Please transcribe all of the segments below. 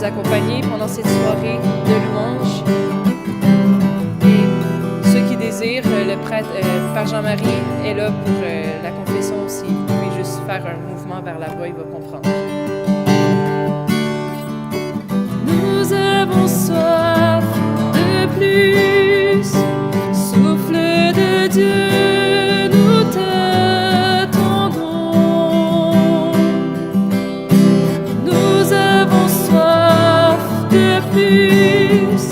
accompagner pendant cette soirée de louange. Et ceux qui désirent, le prêtre, Père Jean-Marie est là pour la confession aussi. Vous pouvez juste faire un mouvement vers là-bas, il va comprendre. Nous avons soif de plus, souffle de Dieu, nous t'attendons. Nous avons soif de plus,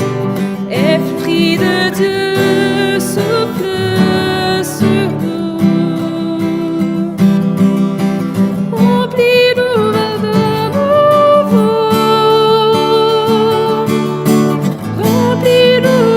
Esprit de Dieu, souffle sur nous. Remplis-nous de nouveau, remplis-nous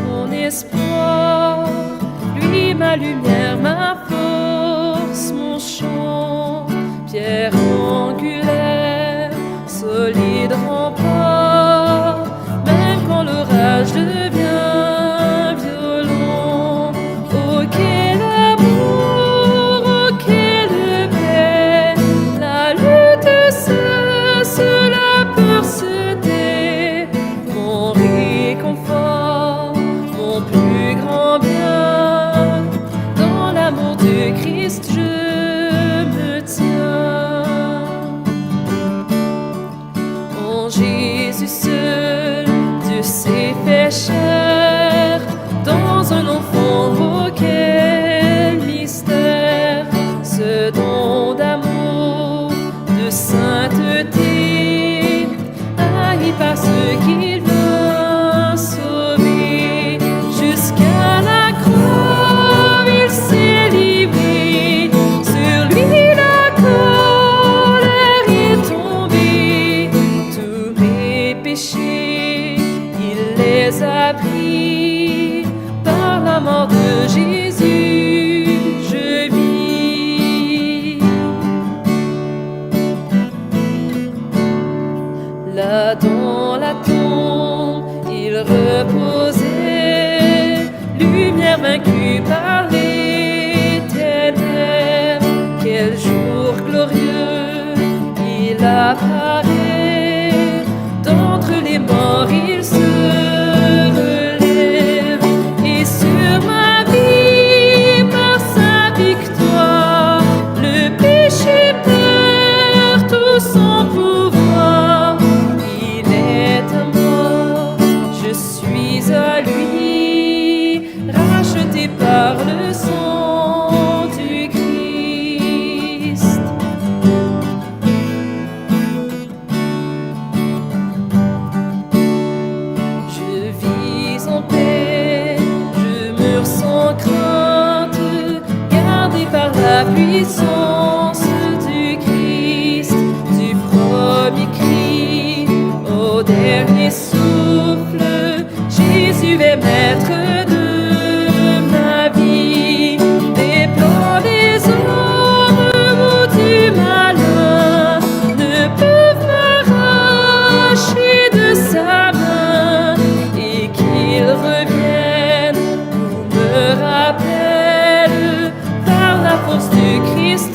mon espoir, lui ma lumière, ma force, mon chant, pierre angulaire, solide rempart, même quand l'orage devient violent. Oh quel amour, oh quelle paix, la lutte cesse, la peur se tait, mon réconfort, mon plus grand bien, dans l'amour de Christ je me tiens. En Jésus seul, Dieu s'est fait chair, dans un enfant, oh quel mystère, ce don d'amour, de sainteté, haï par ceux qu'il veut sauver, jusqu'à la croix il s'est livré, sur lui la colère est tombée, tous mes péchés il les a pris, par la mort de Jésus je vis. Là dans la tombe il reposait, lumière vaincue par l'Éternel. Quel jour glorieux il apparaît, d'entre les morts il se relève, et sur ma vie par sa victoire, le péché perd tout son pouvoir. Il est à moi, je suis à lui, racheté par le sang du Christ. Je vis en paix, je meurs sans crainte, gardé par la puissance du Christ, du premier cri au dernier souffle. Jésus est maître de ma vie, des plans des hommes ou du malin ne peuvent m'arracher de sa main, et qu'il revienne ou me rappelle par la force du Christ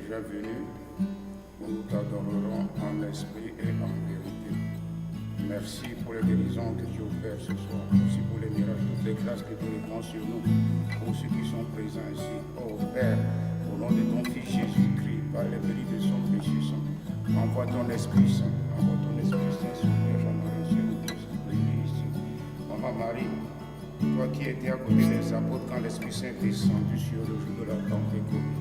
déjà venu, où nous t'adorerons en esprit et en vérité. Merci pour les guérisons que tu opères ce soir. Merci pour les miracles, toutes les grâces que tu répands sur nous, pour ceux qui sont présents ici. Oh Père, au nom de ton Fils Jésus-Christ, par les mérites de son précieux sang, envoie ton Esprit Saint, envoie ton Esprit Saint sur Père Jean-Marie, sur nous tous, réunis ici. Maman Marie, toi qui étais à côté des apôtres quand l'Esprit Saint est descendu sur le jour de la Pentecôte,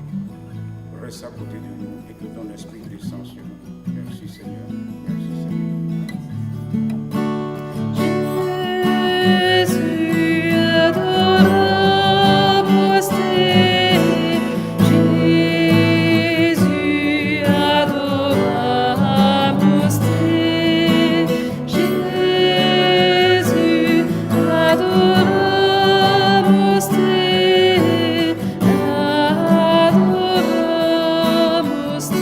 reste à côté de nous et que ton Esprit descende sur nous. Merci Seigneur, merci Seigneur. Jésus, adoramus te. Jésus, adoramus te. Jésus, adoramus te. Adoramus te.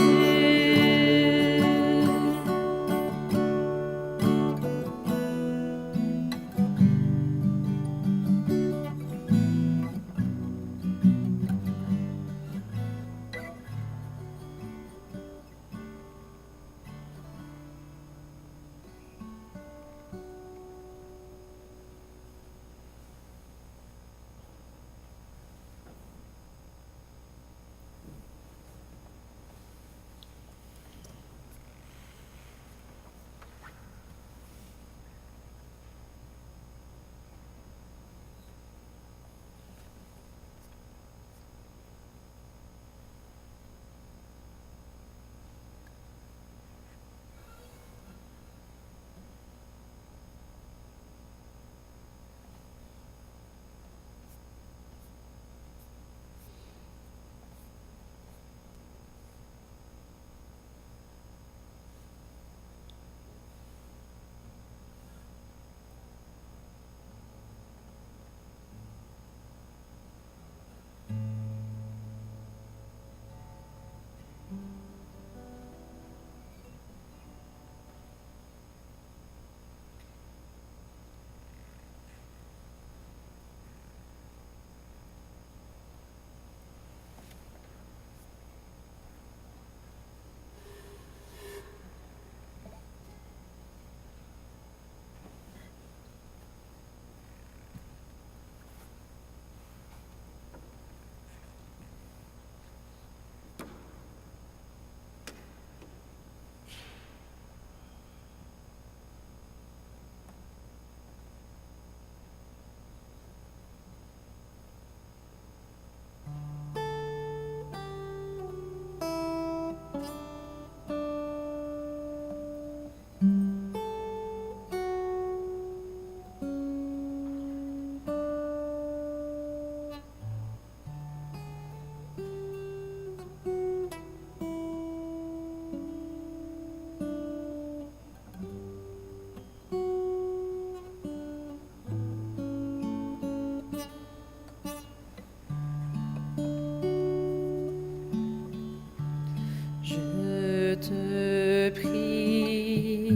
Je te prie,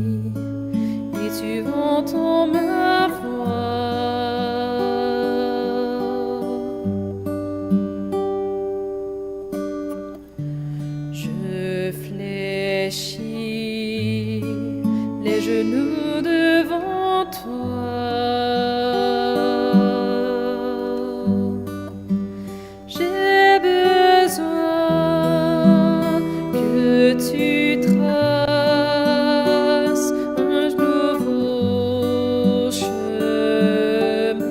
et tu entends ma voix. Je fléchis les genoux devant toi. J'ai besoin que tu traces un nouveau chemin.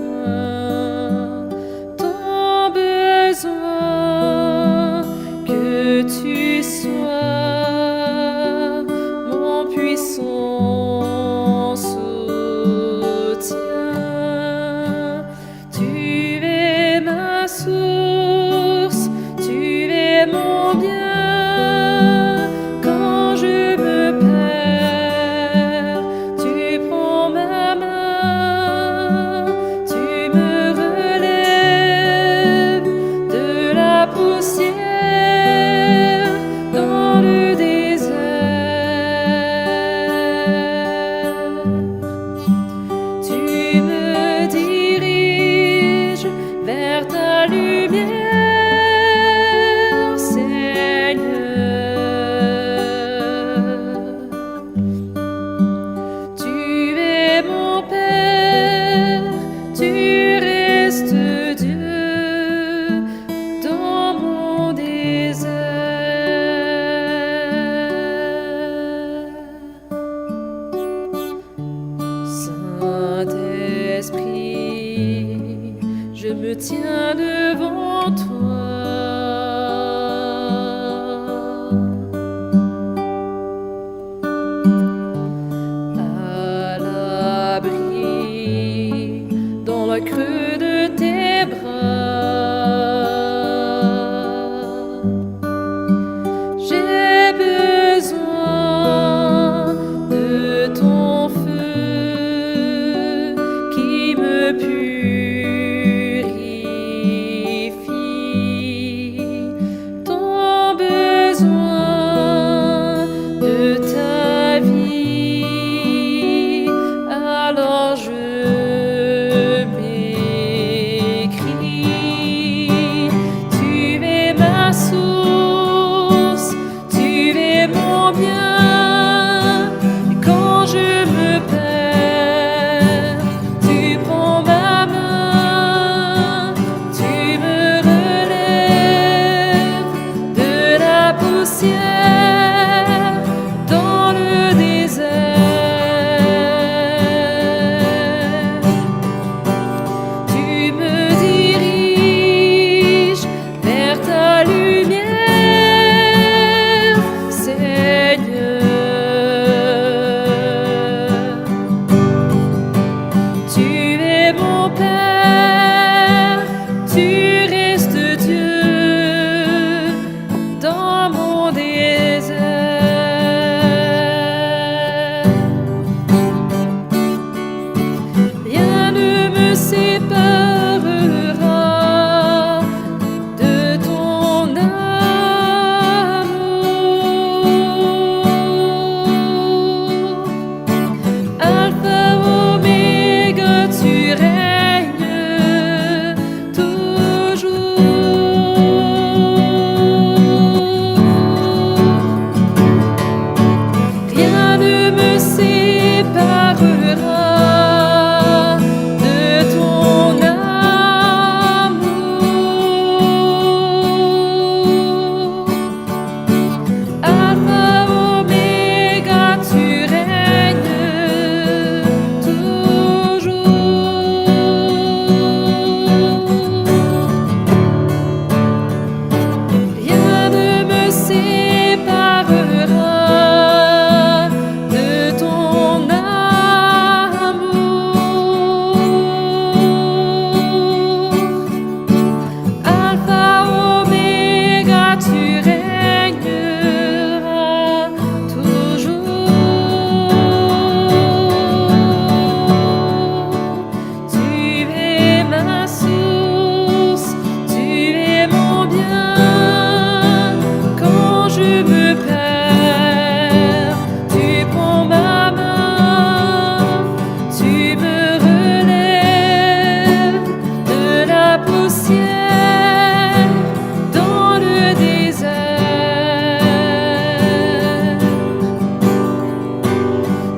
Tant besoin que tu sois mon puissant Saint-Esprit, je me tiens devant toi. À l'abri, dans le creux de tes bras, j'ai besoin de ton feu qui me purifie, ton besoin de ta vie. Alors je m'écris, tu es ma source, tu es mon bien. Et quand je me perds, tu prends ma main, tu me relèves de la poussière dans le désert. Tu me diriges vers ta lumière, Seigneur. Tu es mon Père, tu restes Dieu dans mon désert. Rien ne me séparera de ton amour. Alpha, Oméga, tu règnes toujours. Rien ne me séparera de ton amour. Alpha, Oméga, tu règnes toujours. Rien ne me séparera de ton amour. Alpha, Oméga, tu régneras toujours. Tu es ma source, tu es mon bien. Quand je me perds, tu prends ma main, tu me relèves de la poussière dans le désert.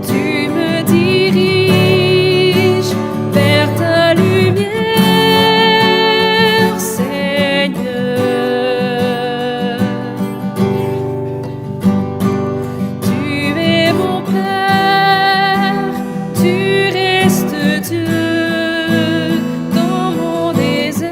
Tu me diriges vers ta lumière, Seigneur. Tu es mon Père, tu restes Dieu dans mon désert.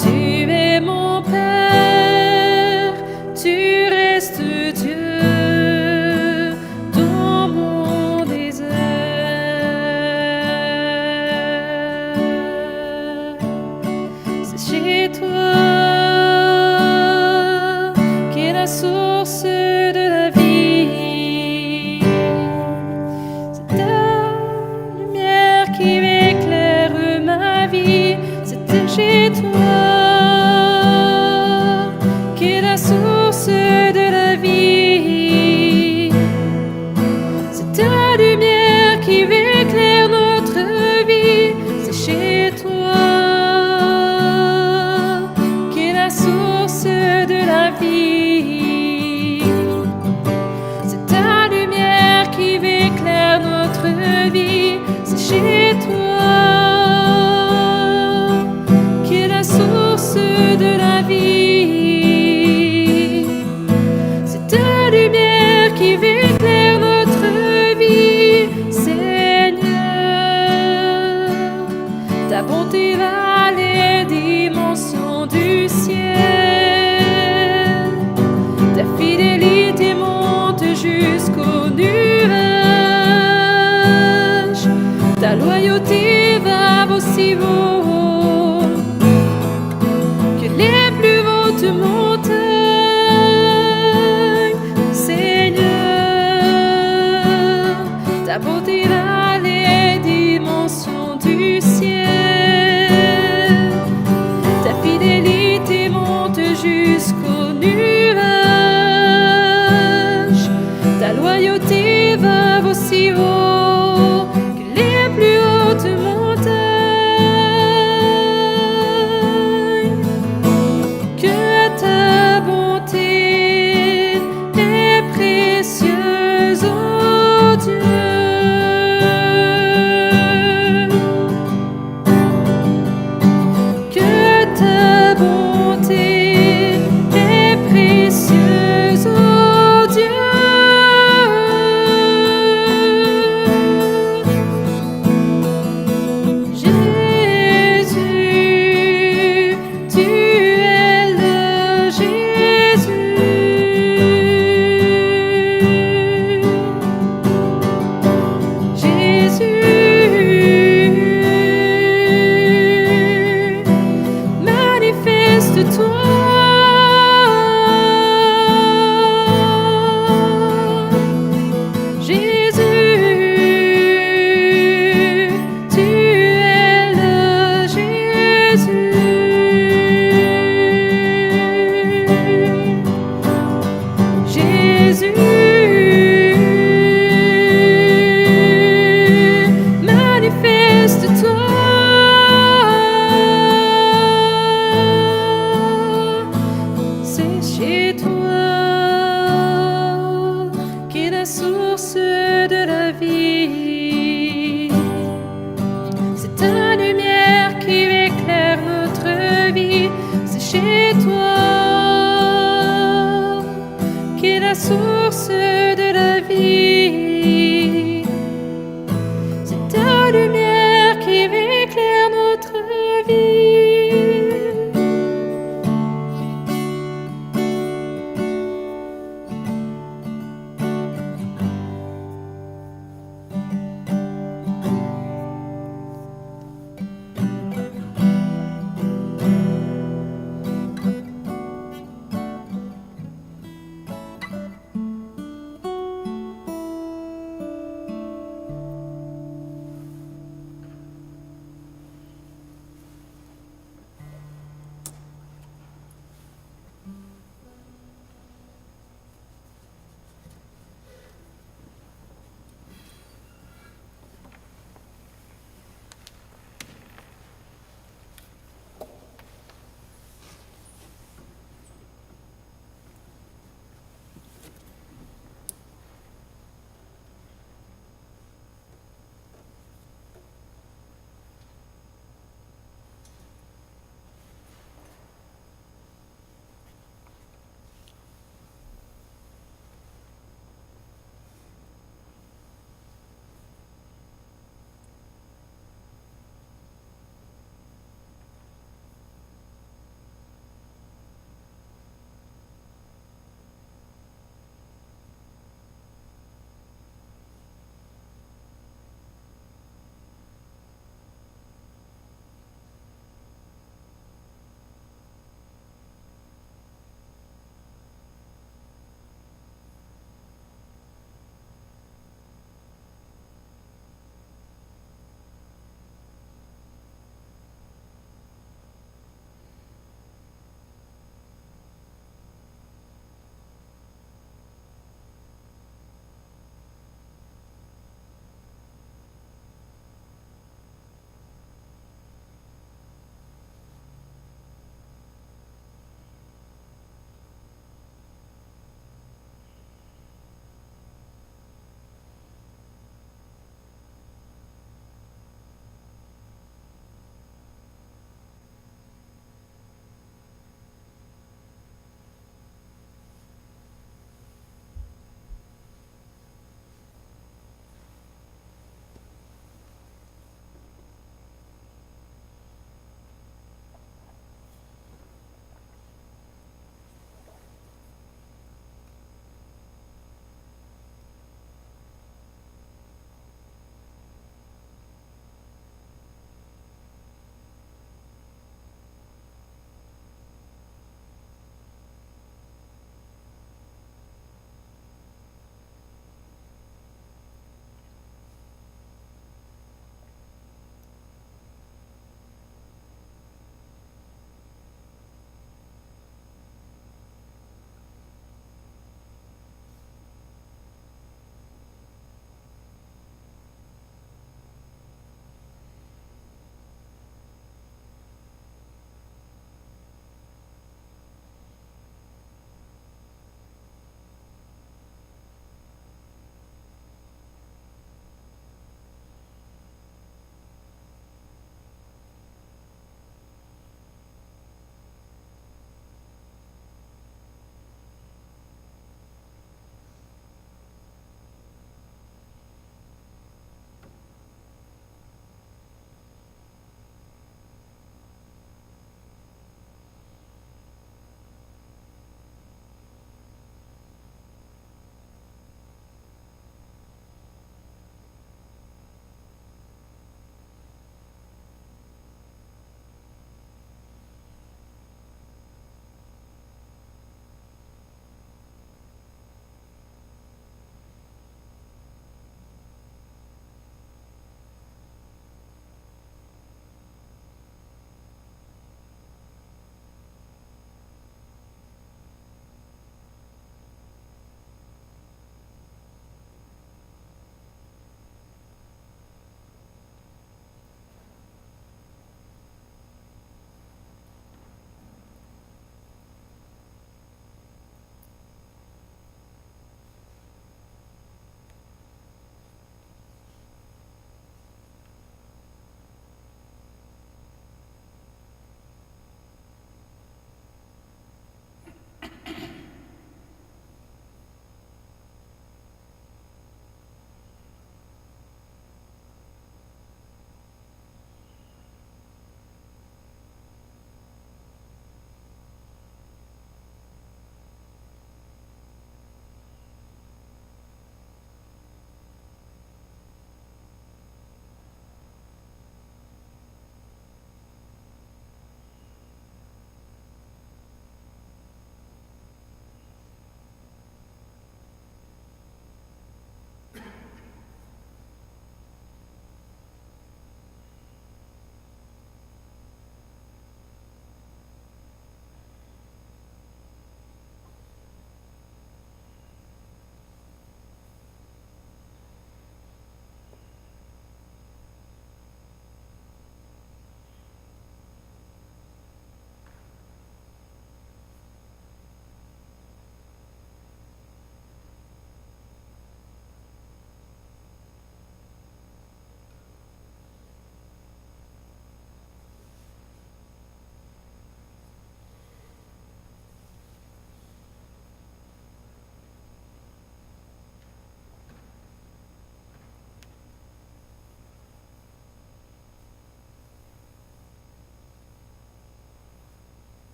Tu es mon Père, tu restes Dieu dans mon désert. C'est chez toi qu'est la source de la vie. C'est ta lumière qui éclaire ma vie. C'est chez toi qu'est la source de la vie. C'est ta lumière qui éclaire notre vie. C'est chez toi qu'est la source de la vie. C'est ta lumière qui éclaire notre vie. C'est chez toi qu'est la source de la vie. C'est ta lumière qui éclaire notre aussi haut que les plus hautes montagnes. Seigneur, ta beauté dans les dimensions du ciel, ta fidélité monte jusqu'aux nuages, ta loyauté va aussi haut que les plus hautes montagnes. Que ta bonté est précieuse, ô Dieu. Que ta bonté est précieuse, ô Dieu. Jésus, tu es le Jésus. Jésus, manifeste-toi. Jésus, tu es le Jésus. Jésus, manifeste-toi. C'est chez toi qu'est la source de la vie. C'est ta lumière qui éclaire notre vie. C'est chez toi qu'est la source de la vie. C'est ta lumière qui éclaire notre vie.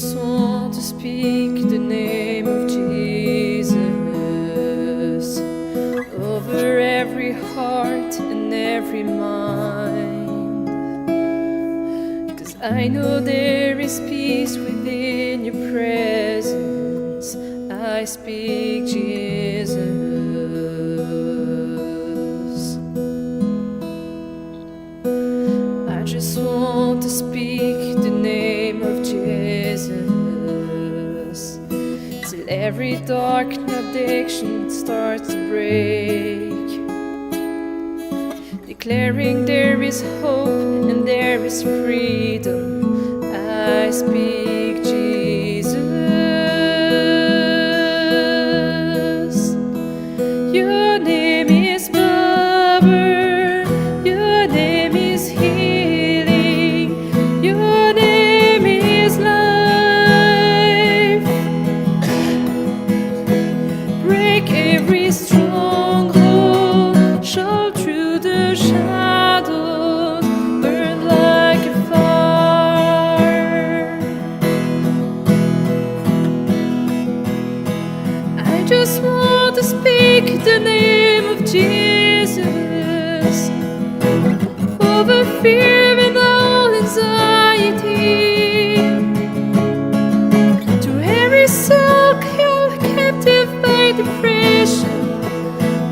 just want to speak the name of Jesus over every heart and every mind. 'Cause I know there is peace within your presence. I speak Jesus. I just want to speak the name of Jesus till every dark addiction starts to break, declaring there is hope and there is freedom. I speak Jesus. Your name is power, your name is healing, your name is life. Break every stronghold, show through the shadows, burn like a fire. I just want to speak the name of Jesus over fear and all anxiety, to every soul held captive by depression.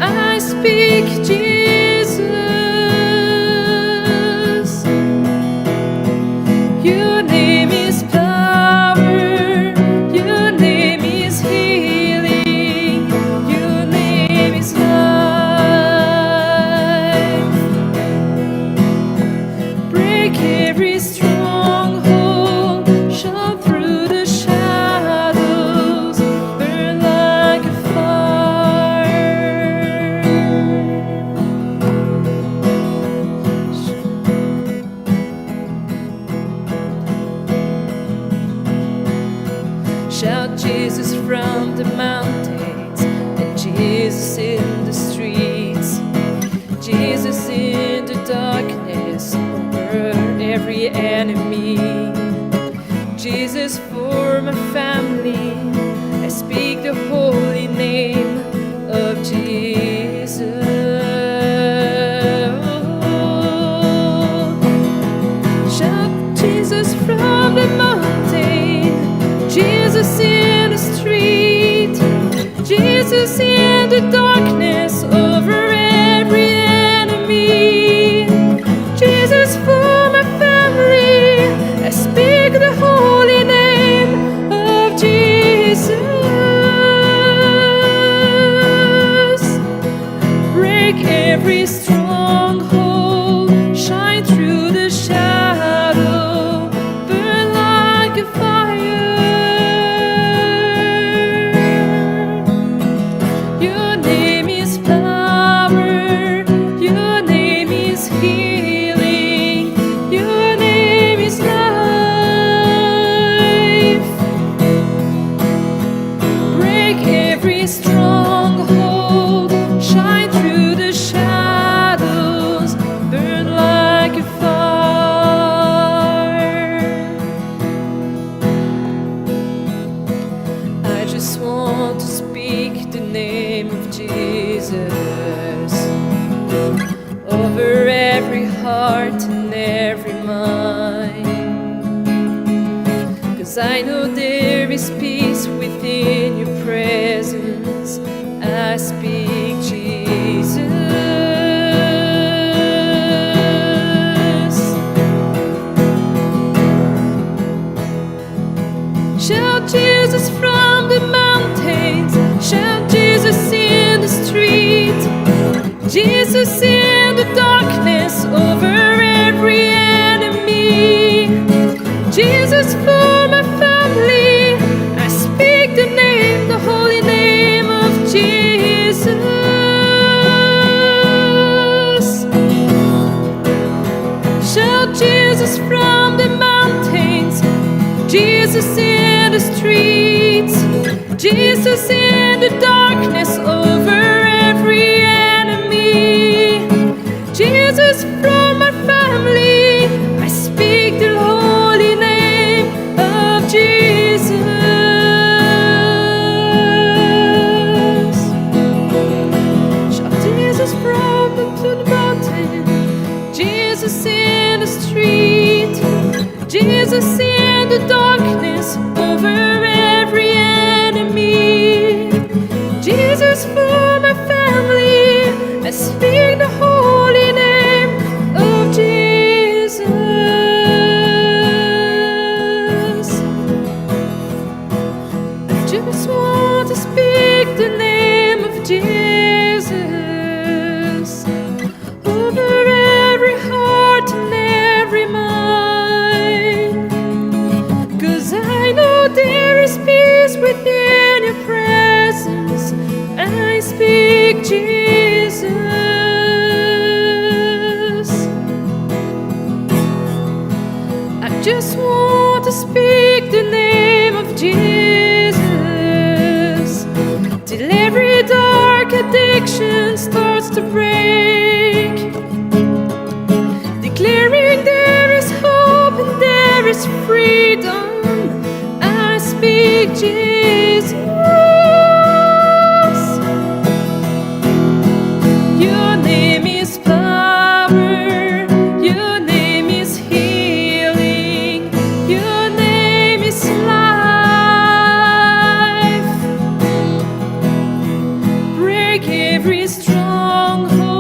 I speak Jesus. Your name is power, your name is healing, your name is life. Break every stronghold, shine through the shadows, burn like a fire. Shout Jesus from the mountains, and Jesus in the streets, Jesus in the darkness over every enemy, Jesus for my family. I speak the holy name of Jesus. Shout Jesus from the mountain, Jesus in the street, Jesus in the darkness over every enemy, Jesus for my family. I speak the holy name of Jesus. Break every stronghold, shine through the shadow, burn like a fire. Your name is power, your name is healing, your name is life. Break every stronghold, shine through the shadows, burn like a fire. I just want to speak the name of Jesus over every heart and every mind. 'Cause I know there is peace within your presence. I speak Jesus. Shout Jesus from the mountains, shout Jesus in the street, Jesus in the darkness over every enemy, Jesus for my family. I speak the name, the holy name of Jesus. Shout Jesus from the mountains, Jesus in the streets, Jesus in the darkness over every enemy, Jesus from my family. I speak the holy name of Jesus. Jesus in the darkness over every enemy. Jesus for my family, I speak the holy name of Jesus. I just want to speak the name of Jesus over every heart and every mind. 'Cause I know there is peace within your presence. I speak Jesus. I just want to speak the name of Jesus till every dark addiction starts to break, declaring there is hope and there is freedom. I speak Jesus. Your name is power, your name is healing, your name is life. Break every stronghold.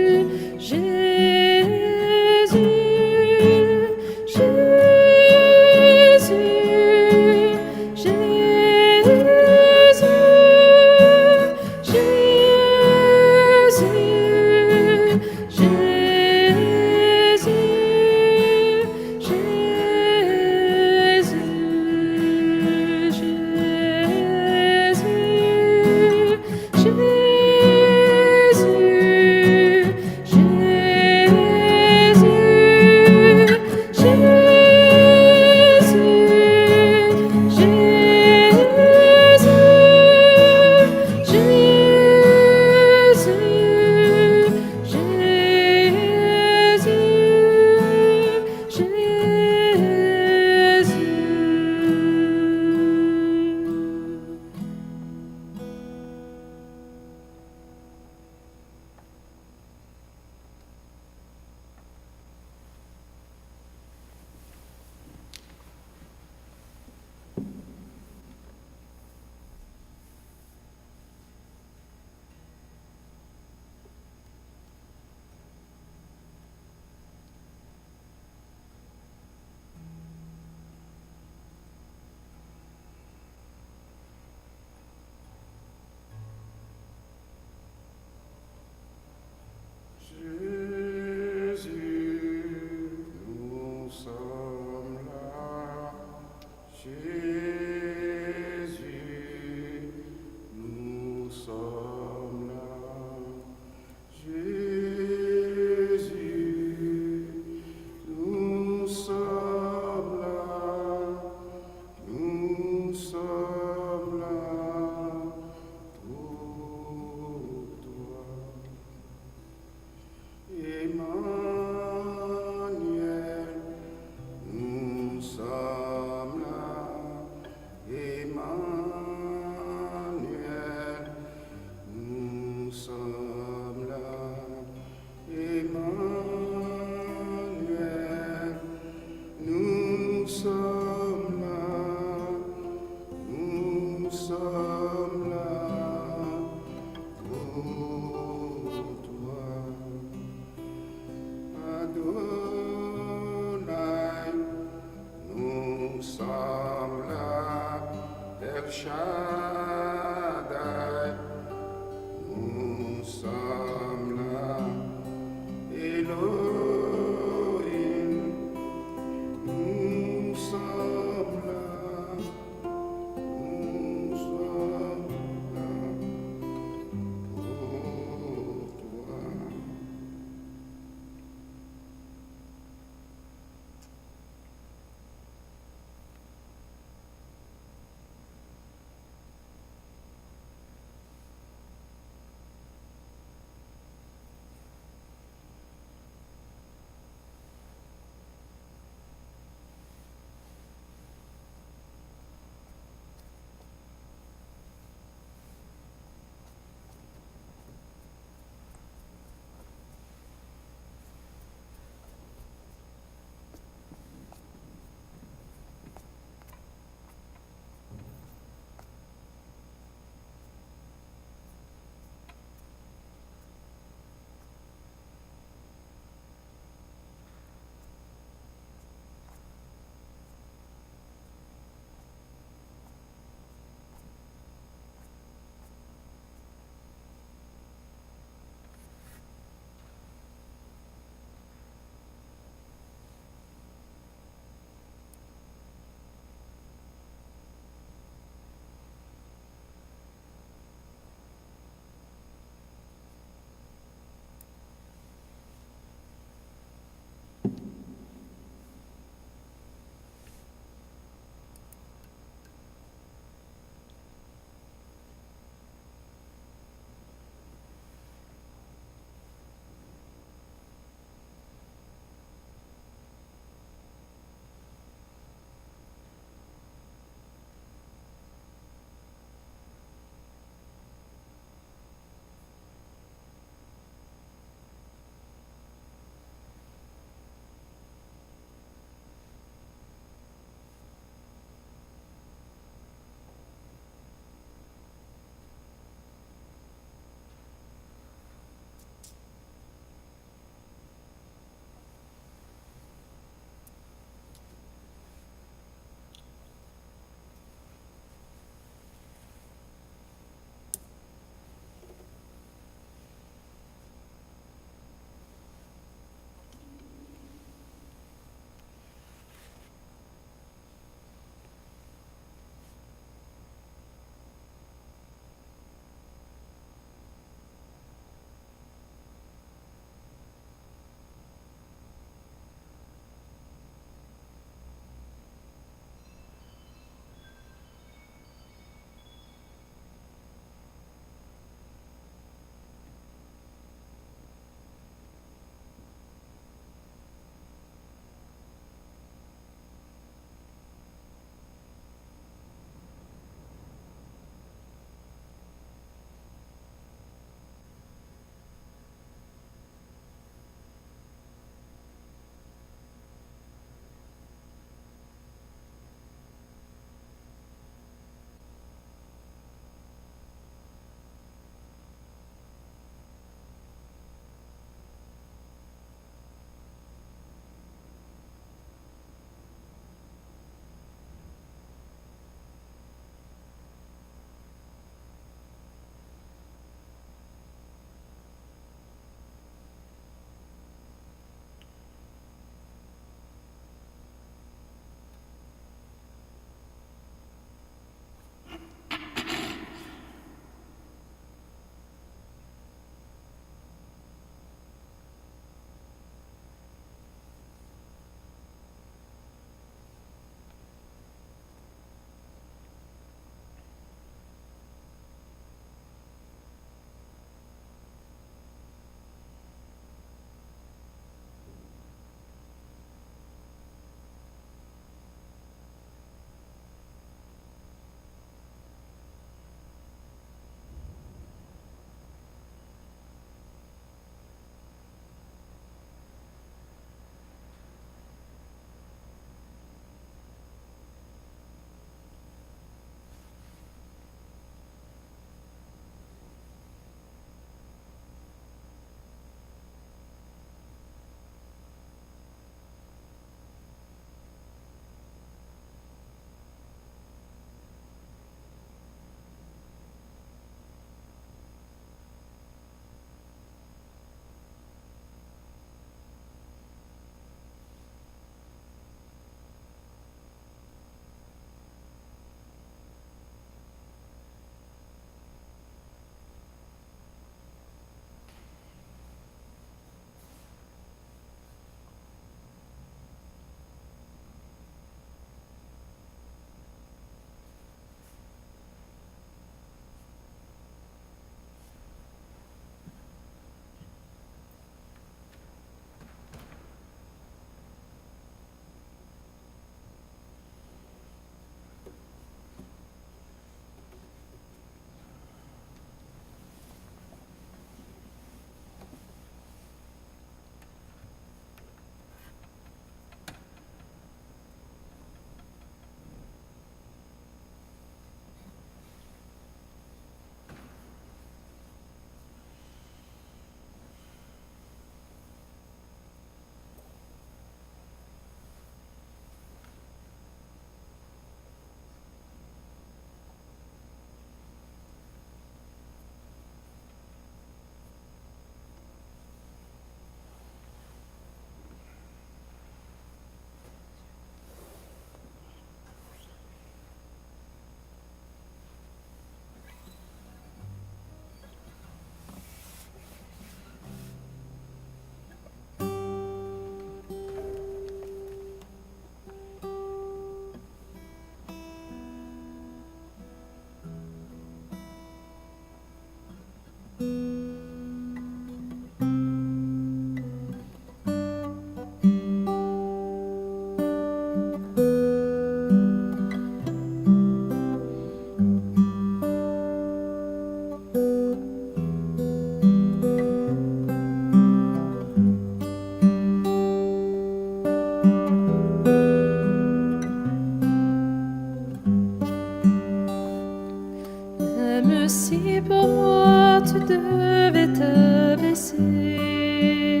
m'abaisser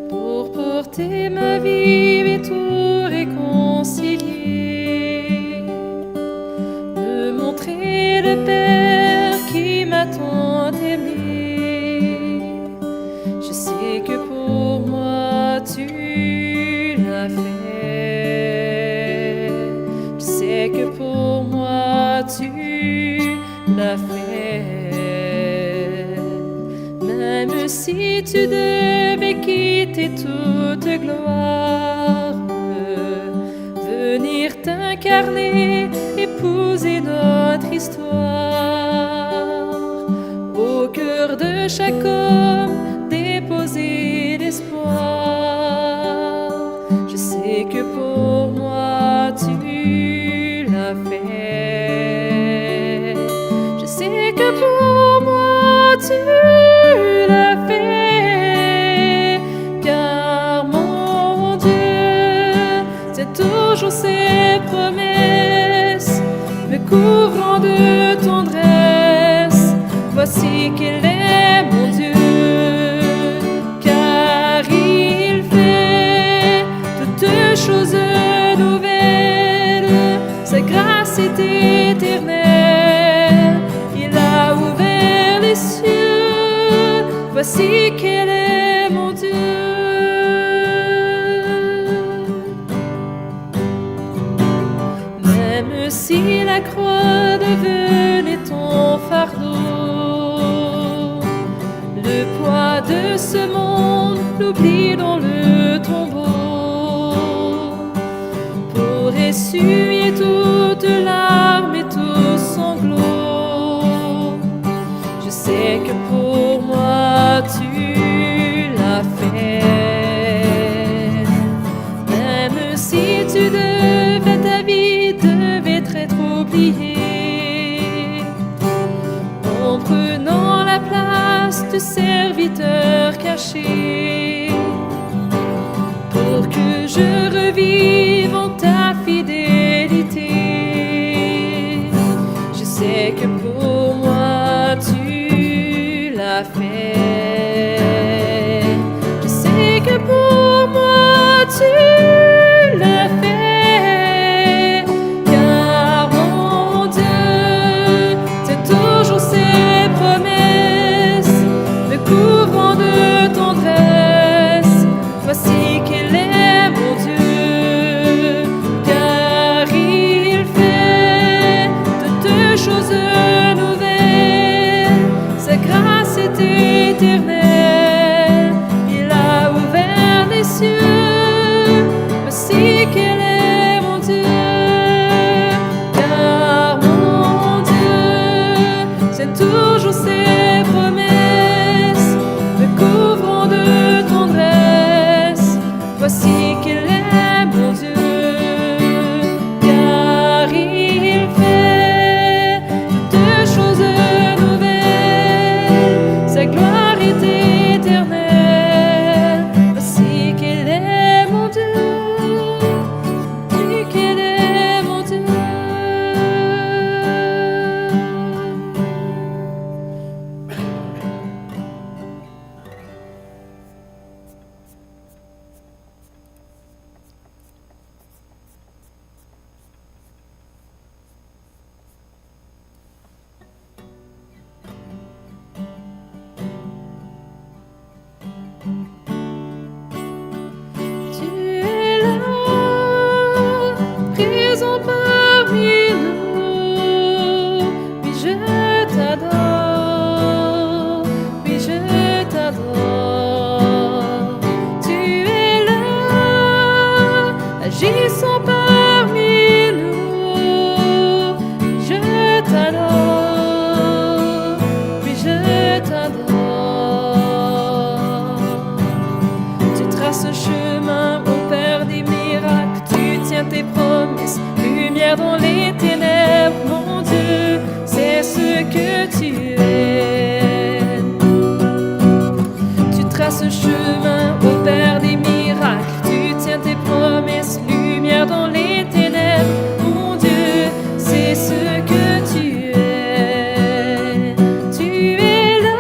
pour porter ma vie et tout réconcilier, me montrer le Père qui m'a tant aimé. Je sais que pour moi tu l'as fait. Je sais que pour moi tu l'as fait. Même si tu devais quitter toute gloire, venir t'incarner, épouser notre histoire, au cœur de chaque homme déposer l'espoir. Je sais que pour moi tu l'as fait. Je sais que pour moi tu l'as fait, car mon Dieu tient toujours ses promesses, me couvrant de tendresse. Voici qu'il est mon Dieu, car il fait toutes choses nouvelles. Sa grâce est éternelle, il a ouvert les cieux. Voici qu'il est mon Dieu. Même si la croix devenait ton fardeau, le poids de ce monde, l'oubli dans le tombeau, pour essuyer toute larme et tout sanglot, je sais que pour moi tu l'as fait. Même si tu devais, ta vie devait être oubliée, en prenant la place de serviteur caché, pour que je revive en ta fidélité. Je sais que pour moi tu l'as fait. Je sais que pour moi tu l'as fait, car mon Dieu tient toujours ses promesses, me couvrant de tendresse. Voici qu'il est mon Dieu, car il fait toutes choses nouvelles. Sa grâce est éternelle, il a ouvert les cieux. Voici qu'il est mon Dieu, car mon Dieu tient toujours ses promesses, me couvrant de tendresse. Voici qu'il est mon Dieu, car il fait toutes choses nouvelles. Sa gloire est éternelle. Voici qu'il est mon Dieu, voici qu'il est mon Dieu. Tu es là, présent parmi nous. Oui, je t'adore, oui, je t'adore. Tu es là, agissant parmi nous. Je t'adore, oui, je t'adore. Tu traces un chemin au Père des miracles, tu tiens tes promesses, lumière dans les ténèbres. Mon Dieu, c'est ce que tu es. Tu traces un chemin au Père des miracles, tu tiens tes promesses, lumière dans les ténèbres. Mon Dieu, c'est ce que tu es. Tu es là,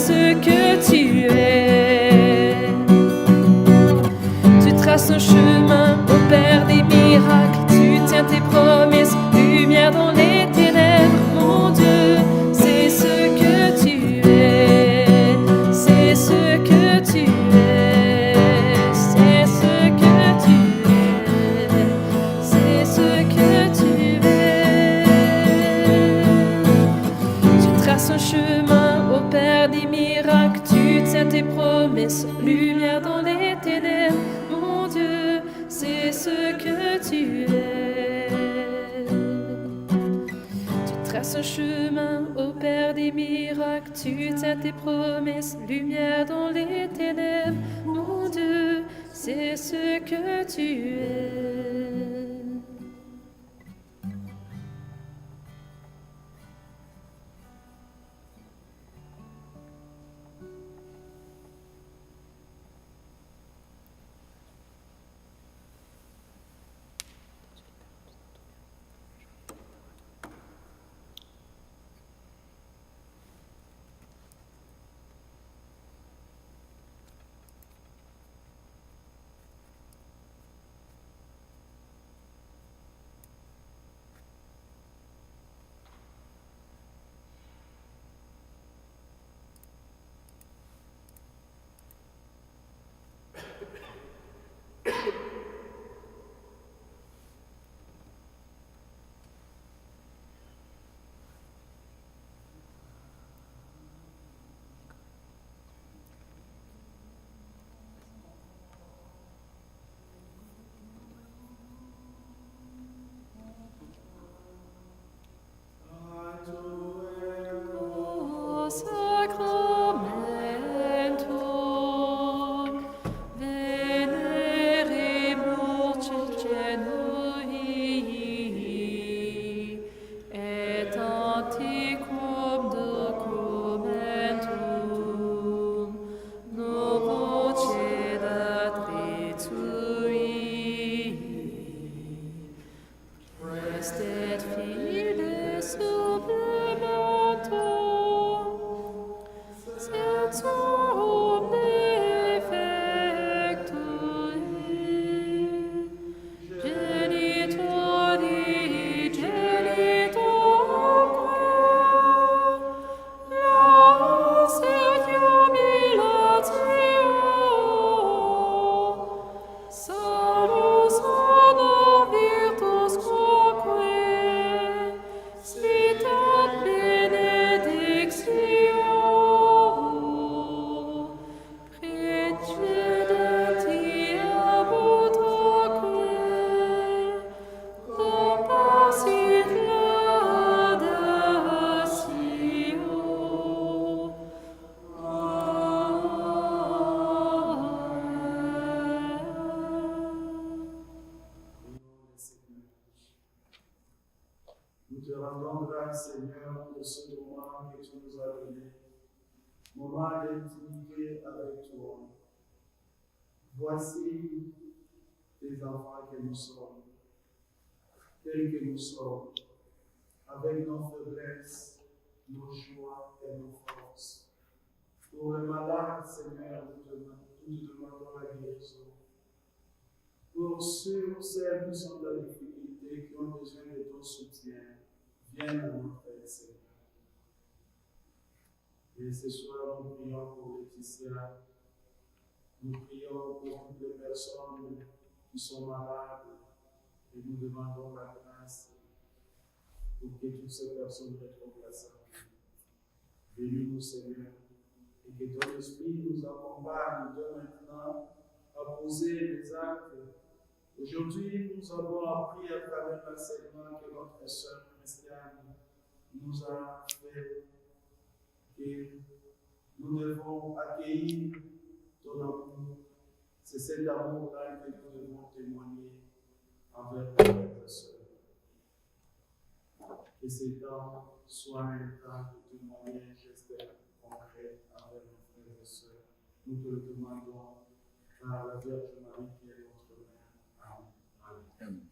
ce que tu es. Tu traces un chemin, opères des miracles, tu tiens tes promesses, lumière dans les ténèbres, mon Dieu, c'est ce que tu es, c'est ce que tu es, c'est ce que tu es, c'est ce que tu es. Tu traces un chemin, opères des miracles, tu tiens tes promesses, lumière dans les ténèbres, mon Dieu, c'est ce que tu es. Tu traces un chemin, opères des miracles, tu tiens tes promesses, lumière dans les ténèbres, mon Dieu, c'est ce que tu es. O sacramentum veneremur Celgenui et antiquum documentum novo cedat retui. Restet fides supplementum sensum defectui genitori genitorque las et jubilatio salus honor virtus quoque citat benedictio precedenti abut hoque compassit laudatio. Nous te rendons grâce, Seigneur, pour ce moment que tu nous as donné, moment d'intimité avec toi. Voici tes enfants que nous sommes, tels que nous sommes, avec nos faiblesses, nos joies et nos forces. Pour les malades, Seigneur, nous te demandons la guérison. Pour ceux ou celles qui sont dans la difficulté, qui ont besoin de ton soutien, viens à notre aide, Seigneur. Et ce soir, nous prions pour Laetitia. Nous prions pour toutes les personnes qui sont malades et nous demandons la grâce pour que toutes ces personnes retrouvent la santé. Bénis-nous, Seigneur, et que ton esprit nous accompagne de maintenant à poser les actes. Aujourd'hui, nous avons appris à travers l'enseignement que notre sœur Christiane nous a fait, que nous devons accueillir ton amour. C'est cet amour-là que nous devons témoigner envers nos frères et sœurs. Que ce temps soit un temps de témoigner un geste concret envers nos frères et sœurs. Nous te le demandons par la Vierge Marie qui est notre Mère. Amen. Amen.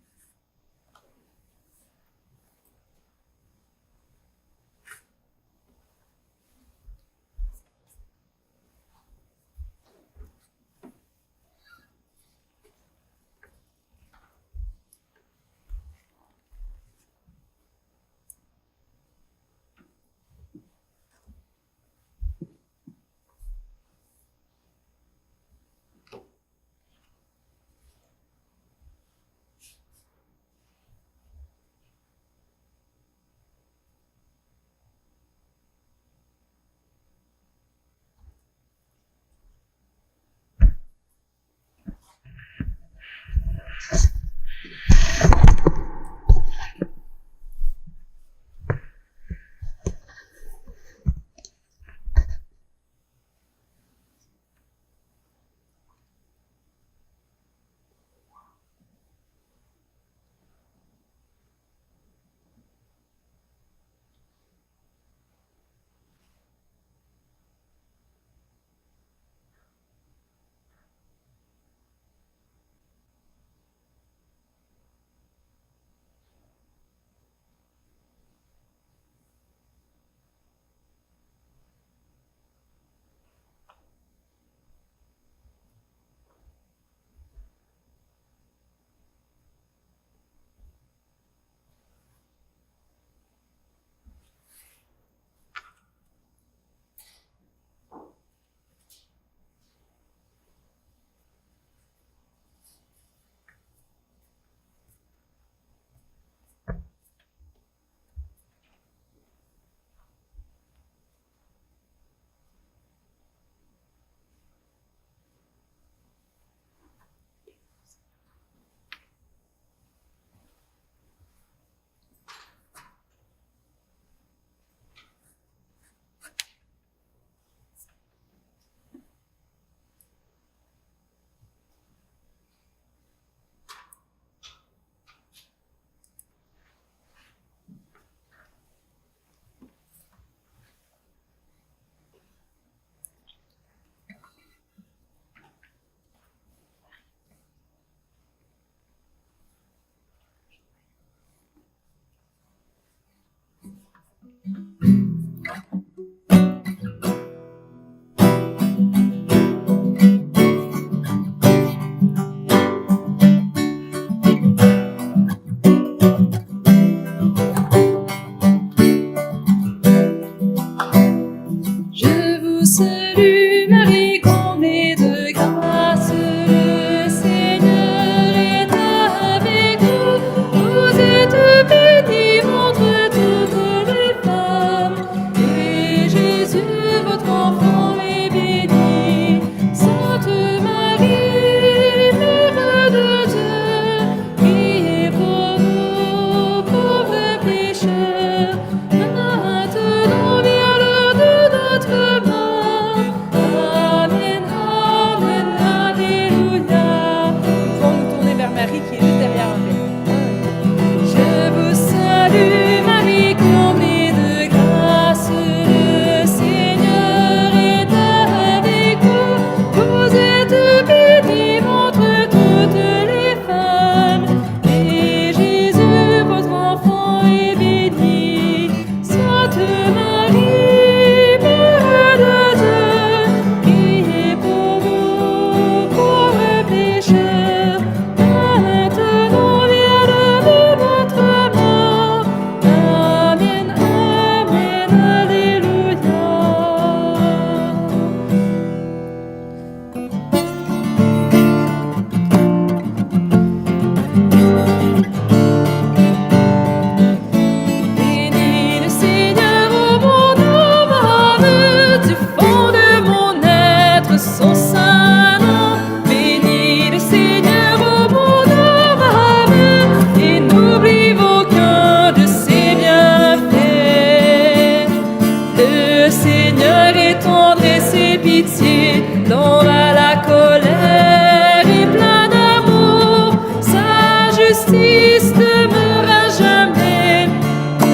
pitié, long à la colère et plein d'amour. Sa justice demeure à jamais.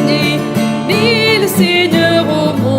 Ni le Seigneur au monde.